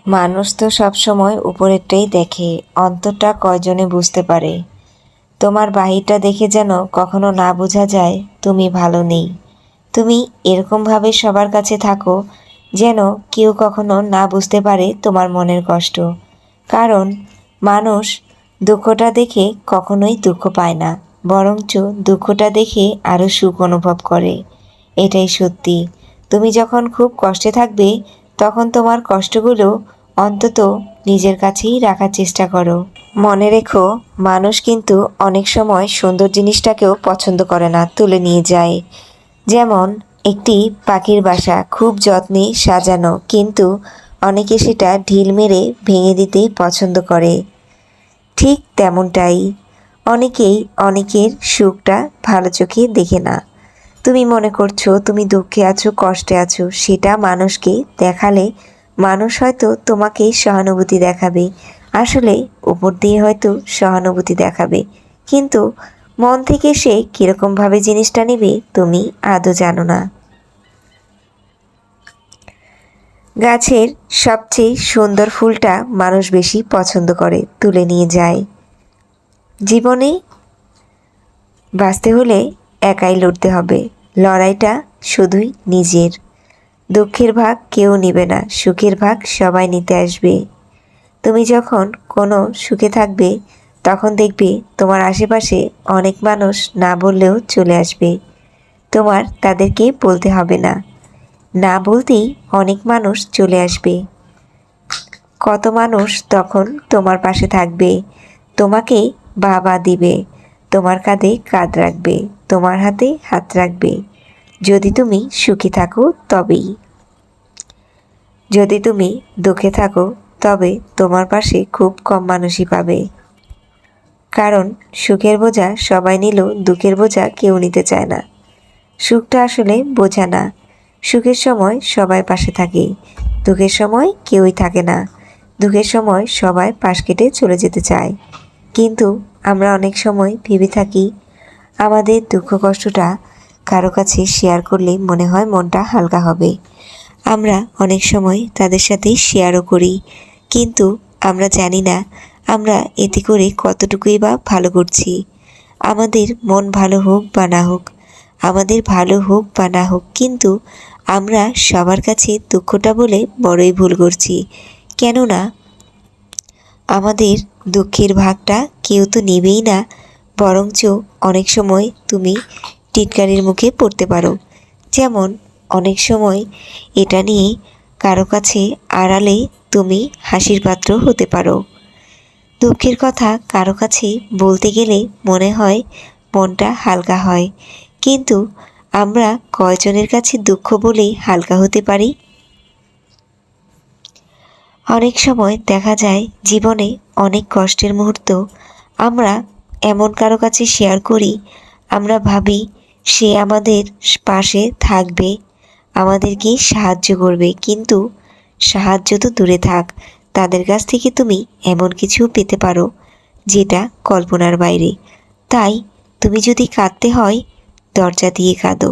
মানুষ তো সবসময় উপরেরটাই দেখে, অন্তরটা কয়জনে বুঝতে পারে। তোমার বাহিরটা দেখে যেন কখনো না বোঝা যায় তুমি ভালো নেই। তুমি এরকমভাবে সবার কাছে থাকো যেন কেউ কখনো না বুঝতে পারে তোমার মনের কষ্ট। কারণ মানুষ দুঃখটা দেখে কখনোই দুঃখ পায় না, বরঞ্চ দুঃখটা দেখে আরও সুখ অনুভব করে। এটাই সত্যি। তুমি যখন খুব কষ্টে থাকবে তখন তোমার কষ্টগুলো অন্তত নিজের কাছেই রাখার চেষ্টা করো। মনে রেখো, মানুষ কিন্তু অনেক সময় সুন্দর জিনিসটাকেও পছন্দ করে না, তুলে নিয়ে যায়। যেমন একটি পাখির বাসা খুব যত্নে সাজানো, কিন্তু অনেকে সেটা ঢিল মেরে ভেঙে দিতে পছন্দ করে। ঠিক তেমনটাই অনেকেই অনেকের সুখটা ভালো চোখে দেখে না। তুমি মনে করছো তুমি দুঃখে আছো, কষ্টে আছো, সেটা মানুষকে দেখালে মানুষ হয়তো তোমাকে সহানুভূতি দেখাবে। আসলে উপর দিয়ে হয়তো সহানুভূতি দেখাবে, কিন্তু মন থেকে সে কীরকমভাবে জিনিসটা নেবে তুমি আদৌ জানো না। গাছের সবচেয়ে সুন্দর ফুলটা মানুষ বেশি পছন্দ করে, তুলে নিয়ে যায়। জীবনে বাঁচতে হলে একাই লড়তে হবে, লড়াইটা শুধুই নিজের। দুঃখের ভাগ কেউ নেবে না, সুখের ভাগ সবাই নিতে আসবে। তুমি যখন কোনো সুখে থাকবে তখন দেখবে তোমার আশেপাশে অনেক মানুষ না বললেও চলে আসবে। তোমার তাদেরকে বলতে হবে না, না বলতেই অনেক মানুষ চলে আসবে। কত মানুষ তখন তোমার পাশে থাকবে, তোমাকে বাবা দিবে, তোমার কাঁধে কাঁধ রাখবে, তোমার হাতে হাত রাখবে। যদি তুমি সুখী থাকো তবেই। যদি তুমি দুঃখে থাকো তবে তোমার পাশে খুব কম মানুষই পাবে। কারণ সুখের বোঝা সবাই নিলেও দুঃখের বোঝা কেউ নিতে চায় না। সুখটা আসলে বোঝা না। সুখের সময় সবাই পাশে থাকে, দুঃখের সময় কেউই থাকে না। দুঃখের সময় সবাই পাশ কেটে চলে যেতে চায়, কিন্তু আমরা অনেক সময় ভেবে থাকি আমাদের দুঃখ কষ্টটা কারো কাছে শেয়ার করলে মনে হয় মনটা হালকা হবে। আমরা অনেক সময় তাদের সাথে শেয়ারও করি, কিন্তু আমরা জানি না আমরা এতে করে কতটুকুই বা ভালো করছি। আমাদের মন ভালো হোক বা না হোক, আমাদের ভালো হোক বা না হোক, কিন্তু আমরা সবার কাছে দুঃখটা বলে বড়ই ভুল করছি। কেননা আমাদের দুঃখের ভাগটা কেউ তো নেবেই না, বরঞ্চ অনেক সময় তুমি টিটকারির মুখে পড়তে পারো। যেমন অনেক সময় এটা নিয়ে কারো কাছে আড়ালে তুমি হাসির পাত্র হতে পারো। দুঃখের কথা কারো কাছে বলতে গেলে মনে হয় মনটা হালকা হয়, কিন্তু আমরা কয়জনের কাছে দুঃখ বলেই হালকা হতে পারি? অনেক সময় দেখা যায় জীবনে অনেক কষ্টের মুহূর্ত আমরা এমন কারো কাছে শেয়ার করি, আমরা ভাবি সে আমাদের পাশে থাকবে, আমাদেরকে সাহায্য করবে, কিন্তু সাহায্য তো দূরে থাক, তাদের কাছ থেকে তুমি এমন কিছু পেতে পারো যেটা কল্পনার বাইরে। তাই তুমি যদি কাঁদতে হয় দরজা দিয়ে কাঁদো।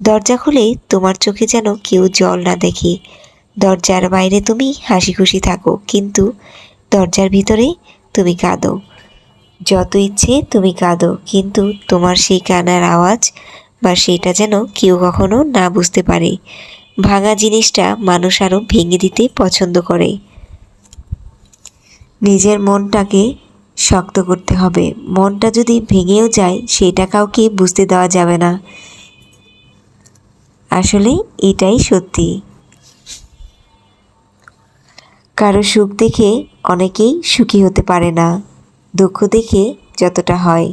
দরজা খুলে তোমার চোখে যেন কেউ জল না দেখে। দরজার বাইরে তুমি হাসি খুশি থাকো, কিন্তু দরজার ভিতরে তুমি কাঁদো। যত ইচ্ছে তুমি কাঁদো, কিন্তু তোমার সেই কান্নার আওয়াজ বা সেটা যেন কেউ কখনো না বুঝতে পারে। ভাঙা জিনিসটা মানুষ আরও ভেঙে দিতে পছন্দ করে। নিজের মনটাকে শক্ত করতে হবে। মনটা যদি ভেঙেও যায় সেটা কাউকে বুঝতে দেওয়া যাবে না। আসলে এটাই সত্যি। কারো সুখ দেখে অনেকেই সুখী হতে পারে না, দুঃখ দেখে যতটা হয়।